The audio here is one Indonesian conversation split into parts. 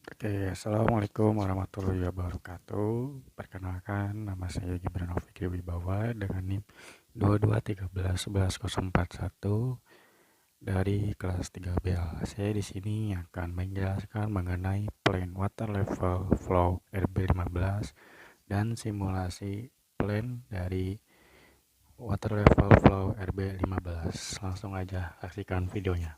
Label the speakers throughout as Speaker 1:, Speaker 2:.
Speaker 1: Oke, assalamualaikum warahmatullahi wabarakatuh. Perkenalkan, nama saya Gibran Fikri Wibawa dengan NIM 22131141 dari kelas 3B. Saya di sini akan menjelaskan mengenai plan water level flow RB15 dan simulasi plan dari water level flow RB15. Langsung aja saksikan videonya.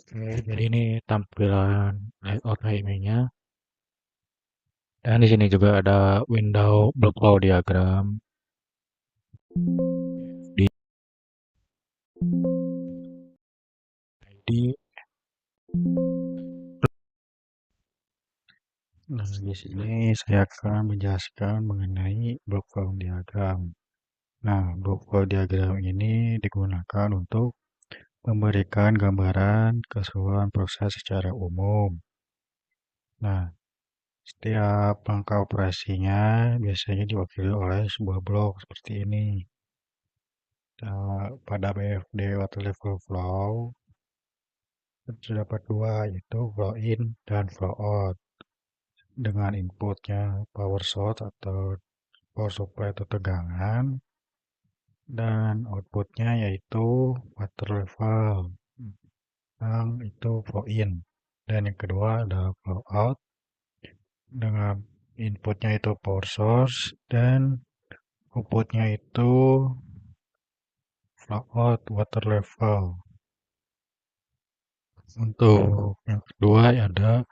Speaker 1: Oke, jadi ini tampilan layout HTML-nya. Dan di sini juga ada window block flow diagram di ID. Nah, di sini saya akan menjelaskan mengenai block flow diagram. Nah, block flow diagram ini digunakan untuk memberikan gambaran keseluruhan proses secara umum. Nah, setiap langkah operasinya biasanya diwakili oleh sebuah blok seperti ini. Pada BFD water level flow terdapat dua, yaitu flow in dan flow out. Dengan inputnya power source atau power supply atau tegangan, dan outputnya yaitu water level, yang itu flow in. Dan yang kedua adalah flow out, dengan inputnya itu power source, dan outputnya itu flow out water level. Untuk yang kedua ada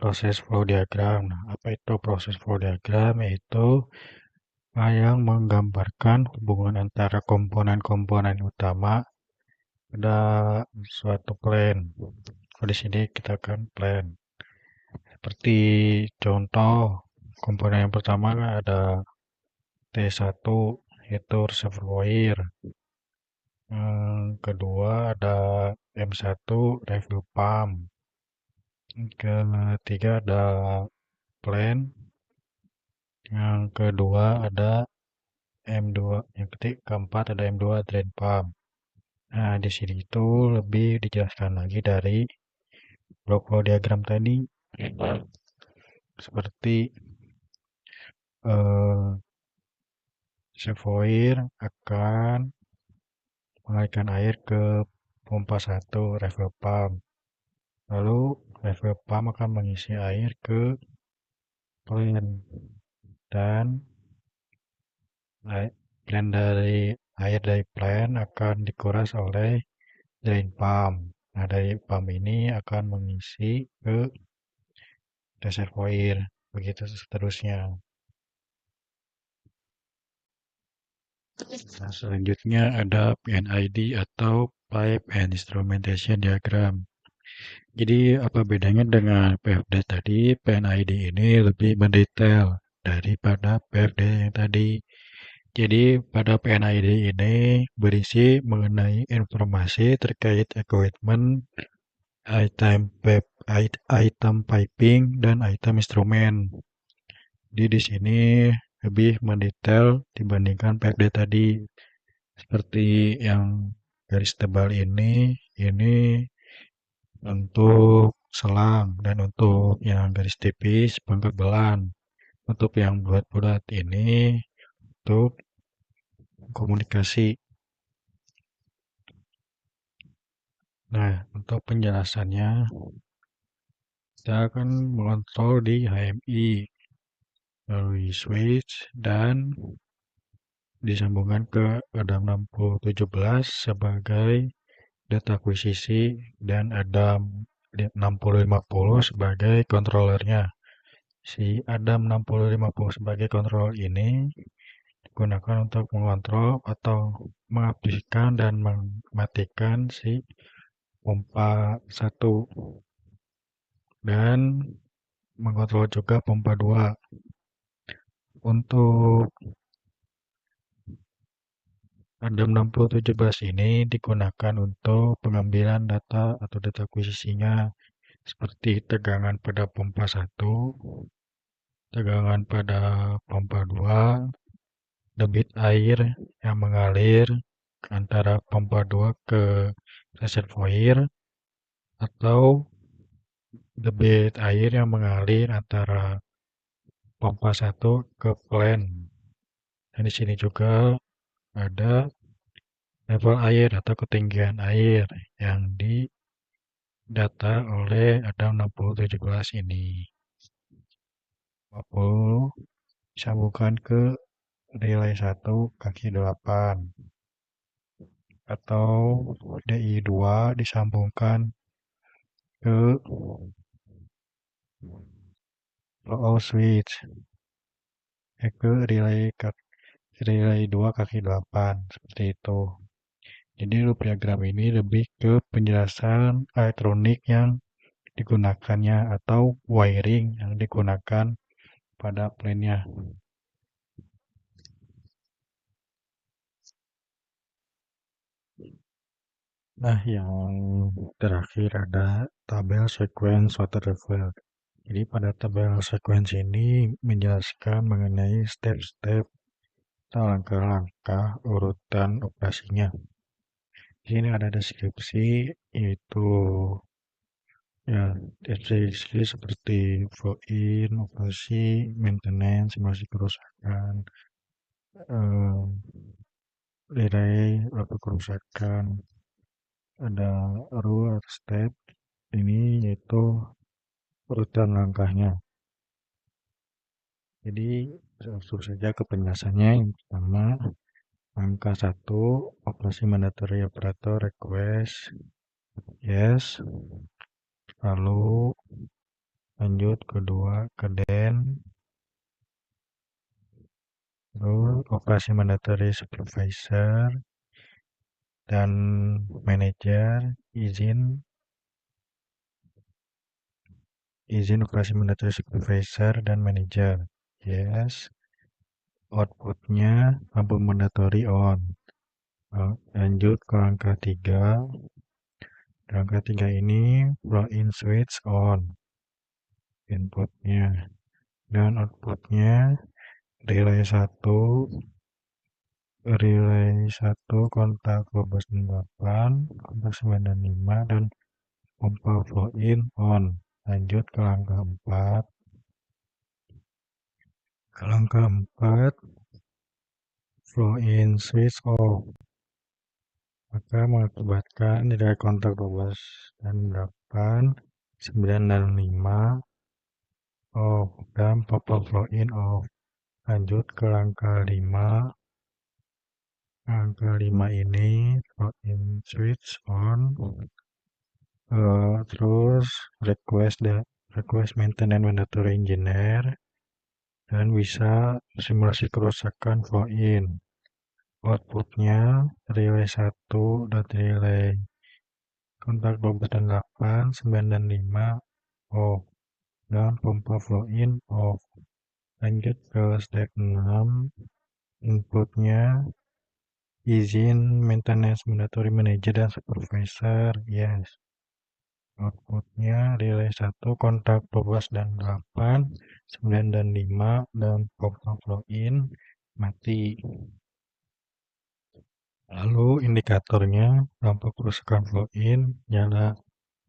Speaker 1: proses flow diagram. Nah, apa itu proses flow diagram? Yaitu yang menggambarkan hubungan antara komponen-komponen utama pada suatu plan. Di sini kita akan plan. Seperti contoh, komponen yang pertama ada T1, yaitu reservoir. Yang kedua ada M1, refill pump. Ketiga ada plan. Yang kedua ada M2. Keempat ada M2 drain pump. Nah, di sini itu lebih dijelaskan lagi dari block flow diagram tadi. Seperti reservoir akan mengalirkan air ke pompa 1 refill pump. Lalu refill pump akan mengisi air ke plan, dan air dari plan akan dikuras oleh drain pump. Nah, dari pump ini akan mengisi ke reservoir, begitu seterusnya. Nah, selanjutnya ada PNID atau Pipe and Instrumentation Diagram. Jadi apa bedanya dengan PFD tadi? PNID ini lebih mendetail daripada PFD yang tadi. Jadi pada PNID ini berisi mengenai informasi terkait equipment, item piping, dan item instrumen. Jadi di sini lebih mendetail dibandingkan PFD tadi. Seperti yang garis tebal ini untuk selang, dan untuk yang garis tipis pengkebalan. Untuk yang bulat-bulat ini untuk komunikasi. Nah, untuk penjelasannya kita akan mengontrol di HMI melalui switch dan disambungkan ke Adam 6017 sebagai data akuisisi, dan Adam 6050 sebagai kontrolernya. Si Adam 6050 sebagai kontrol ini digunakan untuk mengontrol atau mengaktifkan dan mematikan si pompa 1 dan mengontrol juga pompa 2. Untuk Adam 6017 ini digunakan untuk pengambilan data atau data akuisisinya seperti tegangan pada pompa 1, tegangan pada pompa 2, debit air yang mengalir antara pompa 2 ke reservoir, atau debit air yang mengalir antara pompa 1 ke plant. Dan di sini juga ada level air atau ketinggian air yang didata oleh Adam 6017 ini. 50 disambungkan ke relay 1 kaki 8 atau DI2 disambungkan ke flow switch ke relay 2 kaki 8 seperti itu. Jadi loop diagram ini lebih ke penjelasan elektronik yang digunakannya atau wiring yang digunakan pada plant-nya. Nah, yang terakhir ada tabel sequence water level. Jadi pada tabel sequence ini menjelaskan mengenai step-step atau langkah-langkah urutan operasinya. Di sini ada deskripsi, yaitu ya deskripsi seperti flow in, operasi, maintenance, simulasi kerusakan, relay, waktu kerusakan, ada rule atau step. Ini yaitu urutan langkahnya. Jadi langsung saja ke penjelasannya. Yang pertama, langkah 1, operasi mandatory operator request yes. Lalu lanjut kedua ke then, lalu operasi mandatory supervisor dan manager izin operasi mandatory supervisor dan manager yes. Outputnya lampu mandatory on. Lanjut ke langkah 3. Langkah 3 ini flow in switch on inputnya, dan outputnya relay 1 kontak 12.8, kontak 9.5, dan pompa flow in on. Lanjut ke langkah 4. Flow in switch off, maka mengakibatkan nilai kontak 12 dan 8, 9 dan 5 off, dan pompa flow in off. Lanjut ke langkah 5. Langkah 5 ini flow in switch on, terus request maintenance mandatory engineer, dan bisa simulasi kerusakan flow in. Outputnya relay 1 dan relay kontak 12 dan 8, 9 dan 5 off, dan pompa flow in off. Lanjut ke step 6. Inputnya izin maintenance mandatory manager dan supervisor yes. Outputnya relay 1 kontak 12 dan 8, 9 dan 5, dan pompa flow in mati. Lalu indikatornya lampu kerusakan flow in nyala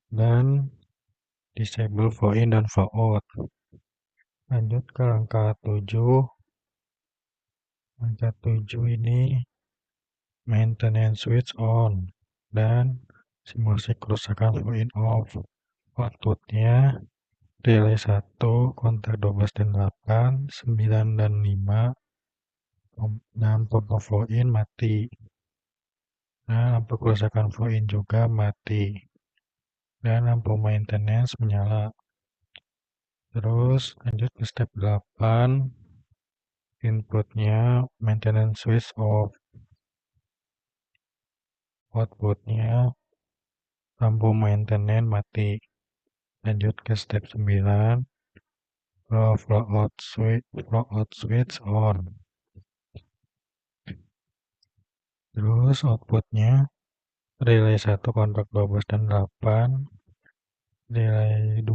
Speaker 1: dan disable flow in dan flow out. Lanjut ke langkah 7. Langkah 7 ini maintenance switch on dan simulasi kerusakan flow in off. Outputnya relay 1 kontak 12 dan 8, 9 dan 5, dan pompa flow in mati. Nah, lampu kerusakan flow in juga mati. Dan lampu maintenance menyala. Terus lanjut ke step 8. Inputnya maintenance switch off, outputnya lampu maintenance mati. Lanjut ke step 9, flow out switch on. Terus outputnya relay 1 kontak 12 dan 8, relay 2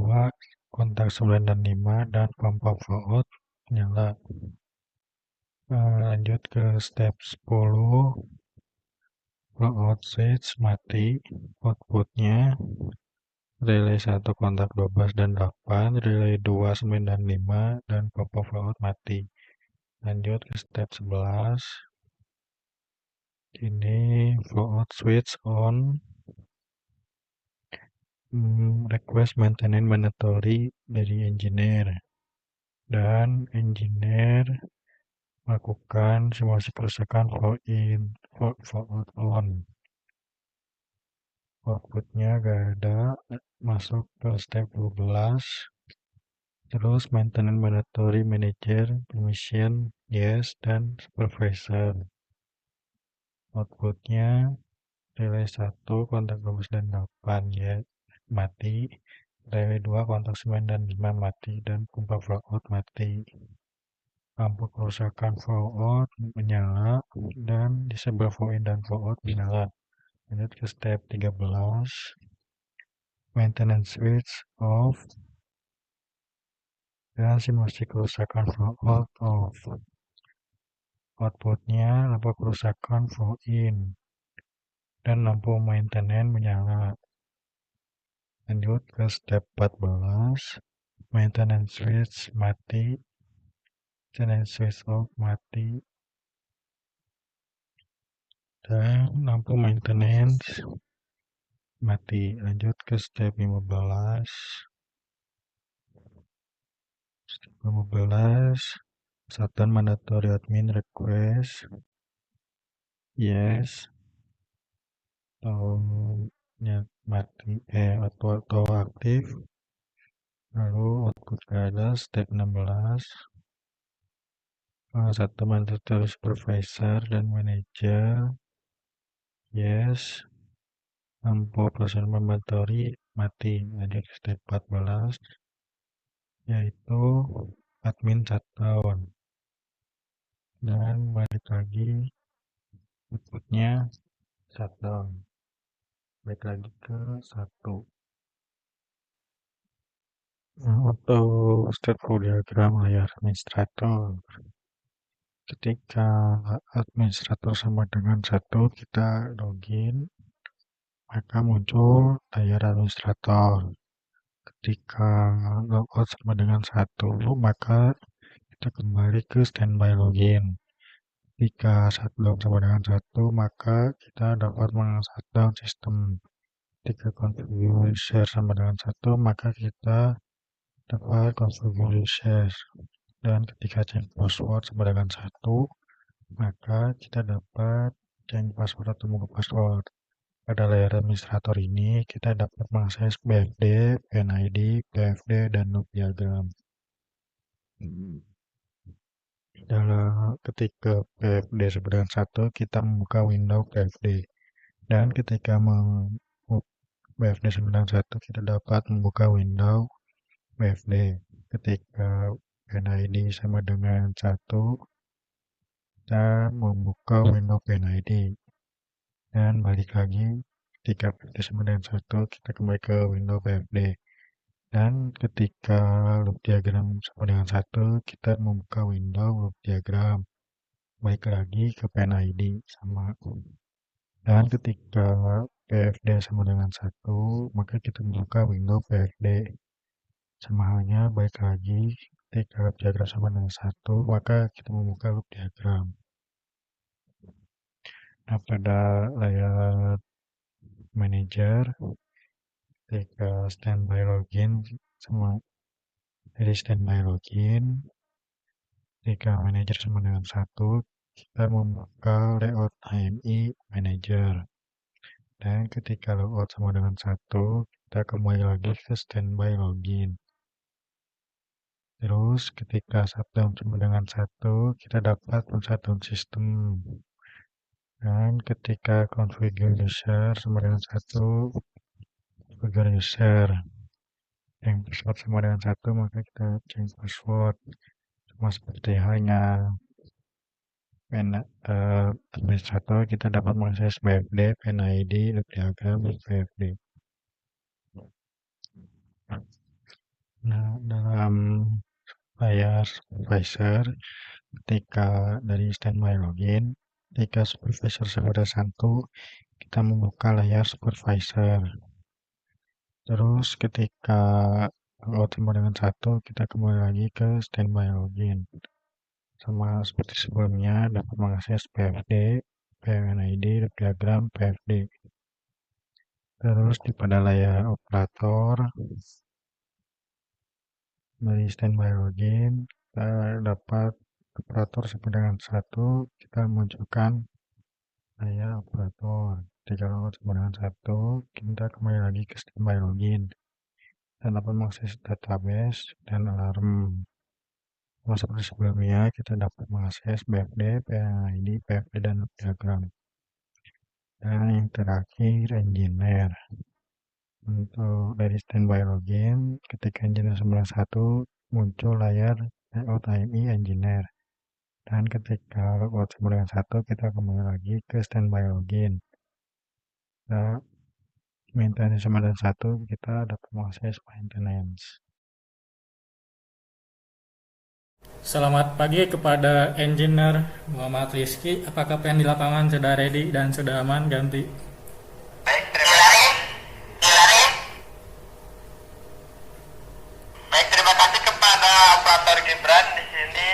Speaker 1: kontak 9 dan 5, dan pompa flow out nyala. Lanjut ke step 10, flow out switch mati, outputnya relay 1 kontak 12 dan 8, relay 2 9 dan 5, dan pompa flow out mati. Lanjut ke step 11, ini flow out switch on, request maintenance mandatory dari engineer, dan engineer melakukan simulasi kerusakan flow out on. Outputnya gak ada, masuk ke step 12, terus maintenance mandatory manager, permission, yes, dan supervisor. Outputnya relay 1 kontak 12 dan 8 ya mati, relay 2 kontak 9 dan 5 mati, dan pompa flow out mati. Lampu kerusakan flow out menyala, dan disable flow in dan flow out menyala. Lanjut ke step 13, maintenance switch off, dan simulasi kerusakan flow out off. Outputnya lampu kerusakan flow in, dan lampu maintenance menyala. Lanjut ke step 14, maintenance switch mati, maintenance switch off mati, dan lampu maintenance mati. Lanjut ke step 15, shutdown mandatory admin request, yes, atau mati, atau aktif. Lalu output ke ada step 16, satu mandatory supervisor dan manager, yes, lampu operasional mandatory mati. Lanjut ke step 14, yaitu admin shutdown, dan balik lagi outputnya shutdown, balik lagi ke 1. Untuk step flow diagram layar administrator, ketika administrator sama dengan 1 kita login, maka muncul layar administrator. Ketika logout sama dengan 1, maka kita kembali ke standby login. Jika shutdown sama dengan 1, maka kita dapat meng-shutdown sistem. Ketika configure share sama dengan 1, maka kita dapat configure share. Dan ketika change password sama dengan 1, maka kita dapat change password atau mengubah password. Pada layar administrator ini, kita dapat mengakses BFD, PNID, PFD, dan loop diagram. Ketika PFD sama dengan 1, kita membuka window PFD. Dan ketika BFD sama dengan 1, kita dapat membuka window BFD. Ketika PNID sama dengan 1, kita membuka window PNID. Dan balik lagi, ketika PFD sama dengan 1, kita kembali ke window PFD. Dan ketika loop diagram sama dengan 1, kita membuka window loop diagram. Baik lagi ke PNID sama. Dan ketika PFD sama dengan 1, maka kita membuka window PFD. Sama halnya baik lagi ketika loop diagram sama dengan 1, maka kita membuka loop diagram. Nah, pada layar manager, ketika standby login sama dari standby login, ketika manager sama dengan 1, kita membuka layout AMI manager. Dan ketika logout sama dengan 1, kita kembali lagi ke standby login. Terus ketika shutdown sama dengan 1, kita dapat shutdown sistem. Dan ketika configure user sama dengan 1, configure user. Yang password sama dengan 1, maka kita change password. Sama seperti halnya tabel 1, kita dapat mengakses BFD, PNID, diagram, BFD. Nah, dalam layar supervisor, ketika dari standby login, ketika supervisor sudah 1, kita membuka layar supervisor. Terus ketika logout sama dengan 1, kita kembali lagi ke standby login. Sama seperti sebelumnya, dapat mengakses PFD, PNID, diagram, PFD. Terus pada layar operator, dari standby login, kita dapat operator sama dengan 1, kita munculkan layar operator. Ketika logout sama dengan 1, kita kembali lagi ke standby login dan dapat mengakses database dan alarm. Sama seperti sebelumnya, kita dapat mengakses BFD, PNID, PFD, dan diagram. Dan yang terakhir, engineer. Untuk dari standby login, ketika engineer 91, muncul layar layout AMI engineer. Dan ketika logout 91, kita kembali lagi ke standby login. Nah, maintenance 91, kita dapat mengakses maintenance.
Speaker 2: Selamat pagi kepada engineer Muhammad Rizky. Apakah plan di lapangan sudah ready dan sudah aman? Ganti.
Speaker 3: Baik, terima kasih. Baik, terima kasih kepada operator Gibran. Di sini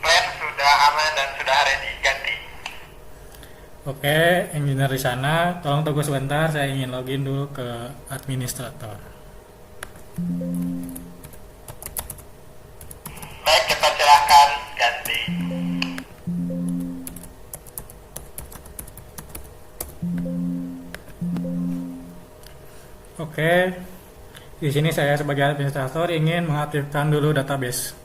Speaker 3: plan sudah aman dan sudah ready. Ganti.
Speaker 2: Oke, engineer di sana, tolong tunggu sebentar. Saya ingin login dulu ke administrator.
Speaker 3: Baik, kita silakan ganti.
Speaker 2: Oke, di sini saya sebagai administrator ingin mengaktifkan dulu database.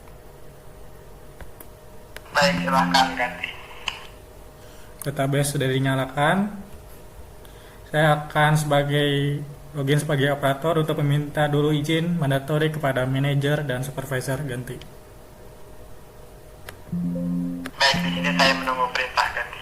Speaker 3: Baik, silakan ganti.
Speaker 2: Database sudah dinyalakan. Saya akan login sebagai operator untuk meminta dulu izin mandatory kepada manajer dan supervisor. Ganti.
Speaker 3: Baik, di sini saya menunggu perintah ganti.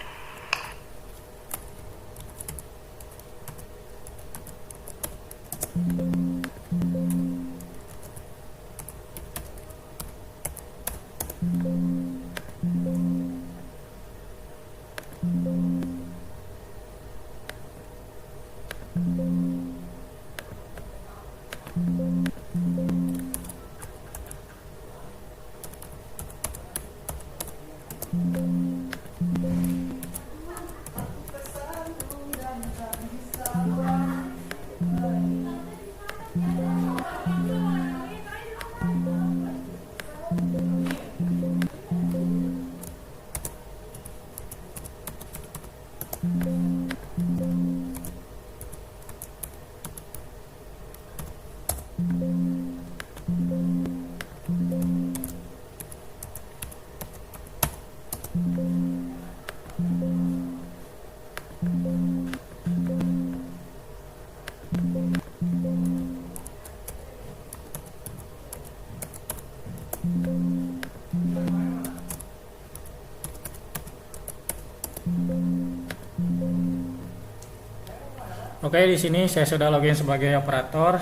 Speaker 2: Oke, di sini saya sudah login sebagai operator.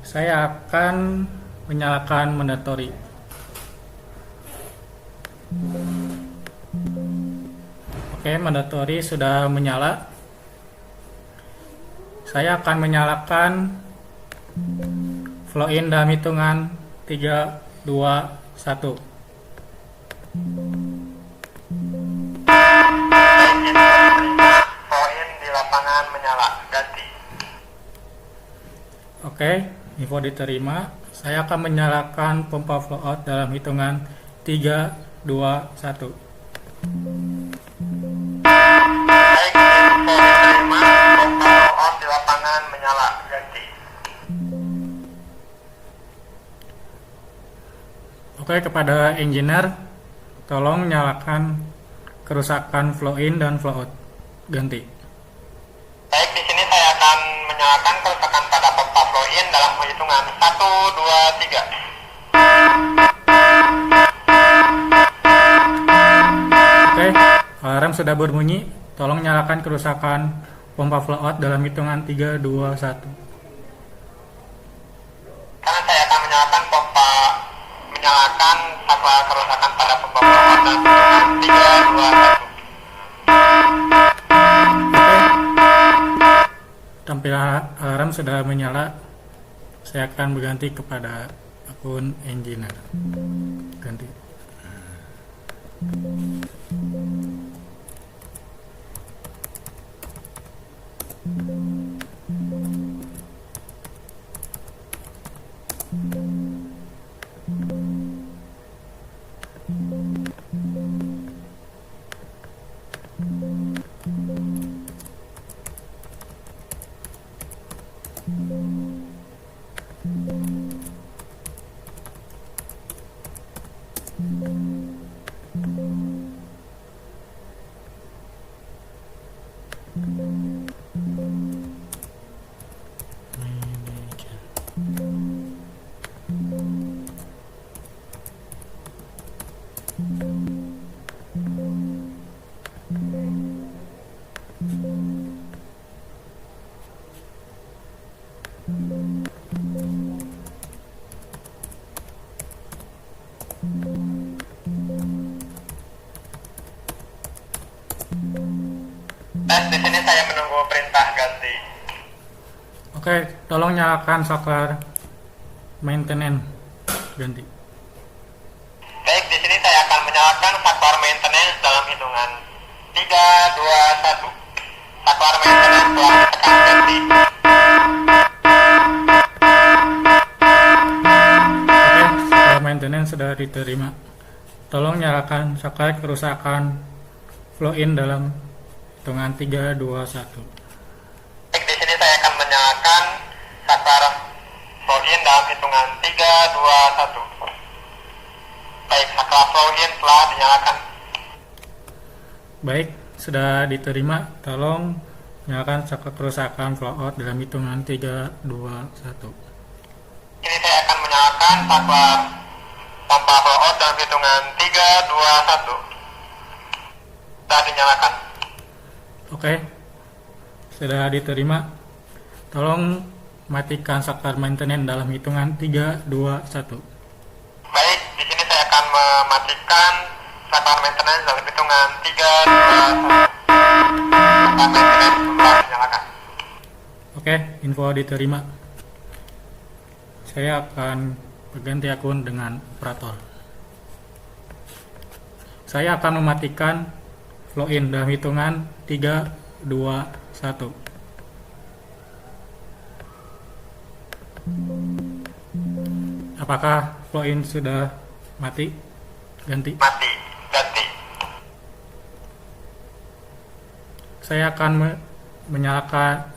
Speaker 2: Saya akan menyalakan mandatory. Oke, mandatory sudah menyala. Saya akan menyalakan flow in dalam hitungan 3, 2, 1.
Speaker 3: Poin di lapangan menyala. Ganti.
Speaker 2: Oke, info diterima. Saya akan menyalakan pompa flow out dalam hitungan 3, 2, 1.
Speaker 3: Baik, info diterima. Pompa on di lapangan menyala. Ganti.
Speaker 2: Oke, kepada engineer, tolong nyalakan kerusakan flow in dan flow out. Ganti.
Speaker 3: Baik, di sini saya akan menyalakan kerusakan pada pompa flow in dalam hitungan 1, 2, 3.
Speaker 2: Oke, alarm sudah berbunyi. Tolong nyalakan kerusakan pompa flow out dalam hitungan 3, 2, 1.
Speaker 3: Karena saya akan menyalakan saklar kerusakan pada pompa flow out dalam hitungan 3, 2, 1.
Speaker 2: Tampilan alarm sudah menyala. Saya akan berganti kepada akun engineer. Ganti.
Speaker 3: Tes, di sini saya menunggu perintah ganti.
Speaker 2: Oke, tolong nyalakan saklar maintenance. Ganti.
Speaker 3: Baik, di sini saya akan menyalakan saklar maintenance dalam hitungan 3, 2, 1. Saklar maintenance telah ditekan ganti.
Speaker 2: Oke, saklar maintenance sudah diterima. Tolong nyalakan saklar kerusakan flow in dalam hitungan 3, 2, 1.
Speaker 3: Baik, di sini saya akan menyalakan saklar flow in dalam hitungan 3, 2, 1. Baik, saklar flow in telah dinyalakan.
Speaker 2: Baik, sudah diterima. Tolong nyalakan saklar kerusakan flow out dalam hitungan 3, 2, 1.
Speaker 3: Ini saya akan menyalakan saklar pompa flow out dalam hitungan 3, 2, 1. Sudah dinyalakan.
Speaker 2: Oke, sudah diterima. Tolong matikan saklar maintenance dalam hitungan 3, 2, 1.
Speaker 3: Baik, di sini saya akan mematikan saklar maintenance dalam hitungan 3, 2, 1. Saklar maintenance telah dinyalakan.
Speaker 2: Oke, info diterima. Saya akan berganti akun dengan operator. Saya akan mematikan flow in dalam hitungan 3, 2, 1. Apakah flow in sudah mati? Ganti.
Speaker 3: Mati, ganti.
Speaker 2: Saya akan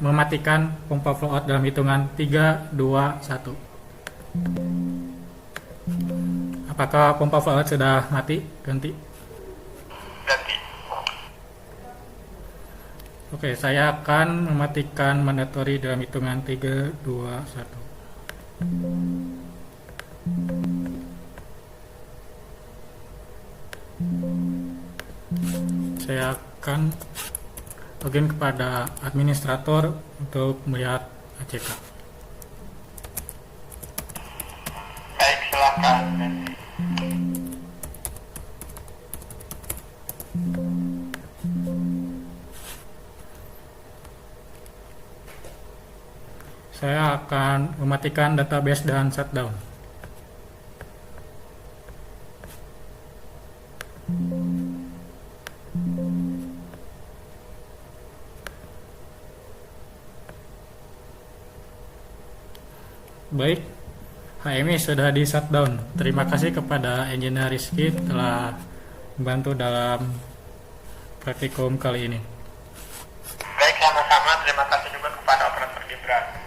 Speaker 2: mematikan pompa flow out dalam hitungan 3, 2, 1. Apakah pompa flow out sudah mati? Ganti.
Speaker 3: Ganti.
Speaker 2: Oke, saya akan mematikan mandatory dalam hitungan 3, 2, 1. Saya akan login kepada administrator untuk melihat ACK.
Speaker 3: Baik, silakan. Ganti.
Speaker 2: Saya akan mematikan database dan shutdown. Baik, HMI sudah di shutdown. Terima kasih kepada engineer Rizky telah membantu dalam praktikum kali ini.
Speaker 3: Baik, sama-sama. Terima kasih juga kepada operator Gibran.